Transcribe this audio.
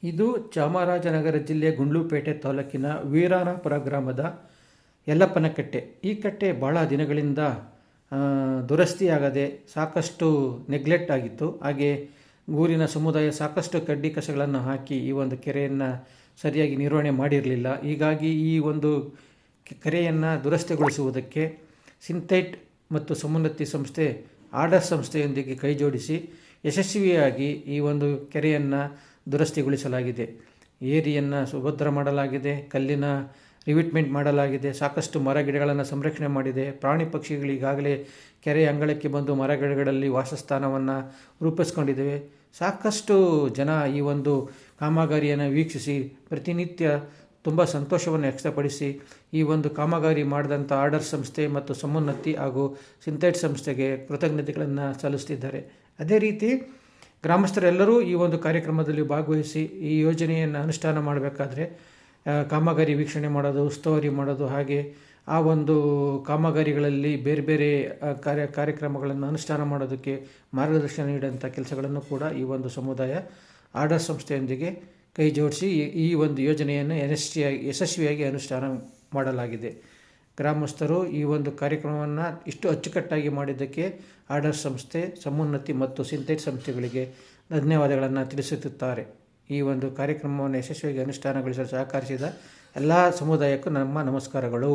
ಇದು ಚಾಮರಾಜನಗರ ಜಿಲ್ಲೆ ಗುಂಡ್ಲುಪೇಟೆ ತಾಲೂಕಿನ ವೀರಾನಾಪುರ ಗ್ರಾಮದ ಯಲ್ಲಪ್ಪನಕಟ್ಟೆ. ಈ ಕಟ್ಟೆ ಭಾಳ ದಿನಗಳಿಂದ ದುರಸ್ತಿಯಾಗದೆ ಸಾಕಷ್ಟು ನೆಗ್ಲೆಕ್ಟ್ ಆಗಿತ್ತು. ಹಾಗೆ ಊರಿನ ಸಮುದಾಯ ಸಾಕಷ್ಟು ಕಡ್ಡಿ ಕಸಗಳನ್ನು ಹಾಕಿ ಈ ಒಂದು ಕೆರೆಯನ್ನು ಸರಿಯಾಗಿ ನಿರ್ವಹಣೆ ಮಾಡಿರಲಿಲ್ಲ. ಹೀಗಾಗಿ ಈ ಒಂದು ಕೆರೆಯನ್ನು ದುರಸ್ತಿಗೊಳಿಸುವುದಕ್ಕೆ ಸಿಂಥೈಟ್ ಮತ್ತು ಸಮುನ್ನತಿ ಸಂಸ್ಥೆ ಆರ್ಡರ್ ಸಂಸ್ಥೆಯೊಂದಿಗೆ ಕೈಜೋಡಿಸಿ ಯಶಸ್ವಿಯಾಗಿ ಈ ಒಂದು ಕೆರೆಯನ್ನು ದುರಸ್ತಿಗೊಳಿಸಲಾಗಿದೆ. ಏರಿಯನ್ನು ಸುಭದ್ರ ಮಾಡಲಾಗಿದೆ, ಕಲ್ಲಿನ ರಿವಿಟ್ಮೆಂಟ್ ಮಾಡಲಾಗಿದೆ, ಸಾಕಷ್ಟು ಮರ ಗಿಡಗಳನ್ನು ಸಂರಕ್ಷಣೆ ಮಾಡಿದೆ. ಪ್ರಾಣಿ ಪಕ್ಷಿಗಳಿಗಾಗಲೇ ಕೆರೆಯ ಅಂಗಳಕ್ಕೆ ಬಂದು ಮರಗಿಡಗಳಲ್ಲಿ ವಾಸಸ್ಥಾನವನ್ನು ರೂಪಿಸ್ಕೊಂಡಿದ್ದೇವೆ. ಸಾಕಷ್ಟು ಜನ ಈ ಒಂದು ಕಾಮಗಾರಿಯನ್ನು ವೀಕ್ಷಿಸಿ ಪ್ರತಿನಿತ್ಯ ತುಂಬ ಸಂತೋಷವನ್ನು ವ್ಯಕ್ತಪಡಿಸಿ ಈ ಒಂದು ಕಾಮಗಾರಿ ಮಾಡಿದಂಥ ಆರ್ಡರ್ ಸಂಸ್ಥೆ ಮತ್ತು ಸಮುನ್ನತಿ ಹಾಗೂ ಸಿಂಥೈಟ್ ಸಂಸ್ಥೆಗೆ ಕೃತಜ್ಞತೆಗಳನ್ನು ಸಲ್ಲಿಸ್ತಿದ್ದಾರೆ. ಅದೇ ರೀತಿ ಗ್ರಾಮಸ್ಥರೆಲ್ಲರೂ ಈ ಒಂದು ಕಾರ್ಯಕ್ರಮದಲ್ಲಿ ಭಾಗವಹಿಸಿ ಈ ಯೋಜನೆಯನ್ನು ಅನುಷ್ಠಾನ ಮಾಡಬೇಕಾದ್ರೆ ಕಾಮಗಾರಿ ವೀಕ್ಷಣೆ ಮಾಡೋದು, ಉಸ್ತುವಾರಿ ಮಾಡೋದು, ಹಾಗೆ ಆ ಒಂದು ಕಾಮಗಾರಿಗಳಲ್ಲಿ ಬೇರೆ ಬೇರೆ ಕಾರ್ಯಕ್ರಮಗಳನ್ನು ಅನುಷ್ಠಾನ ಮಾಡೋದಕ್ಕೆ ಮಾರ್ಗದರ್ಶನ ನೀಡುವಂಥ ಕೆಲಸಗಳನ್ನು ಕೂಡ ಈ ಒಂದು ಸಮುದಾಯ ಆರ್ಡರ್ ಸಂಸ್ಥೆಯೊಂದಿಗೆ ಕೈ ಜೋಡಿಸಿ ಈ ಒಂದು ಯೋಜನೆಯನ್ನು ಯಶಸ್ವಿಯಾಗಿ ಅನುಷ್ಠಾನ ಮಾಡಲಾಗಿದೆ. ಗ್ರಾಮಸ್ಥರು ಈ ಒಂದು ಕಾರ್ಯಕ್ರಮವನ್ನು ಇಷ್ಟು ಅಚ್ಚುಕಟ್ಟಾಗಿ ಮಾಡಿದ್ದಕ್ಕೆ ಆರ್ಡರ್ ಸಂಸ್ಥೆ, ಸಮುನ್ನತಿ ಮತ್ತು ಸಿಂಥೈಟ್ ಸಂಸ್ಥೆಗಳಿಗೆ ಧನ್ಯವಾದಗಳನ್ನು ತಿಳಿಸುತ್ತಾರೆ. ಈ ಒಂದು ಕಾರ್ಯಕ್ರಮವನ್ನು ಯಶಸ್ವಿಯಾಗಿ ಅನುಷ್ಠಾನಗೊಳಿಸಲು ಸಹಕರಿಸಿದ ಎಲ್ಲ ಸಮುದಾಯಕ್ಕೂ ನಮ್ಮ ನಮಸ್ಕಾರಗಳು.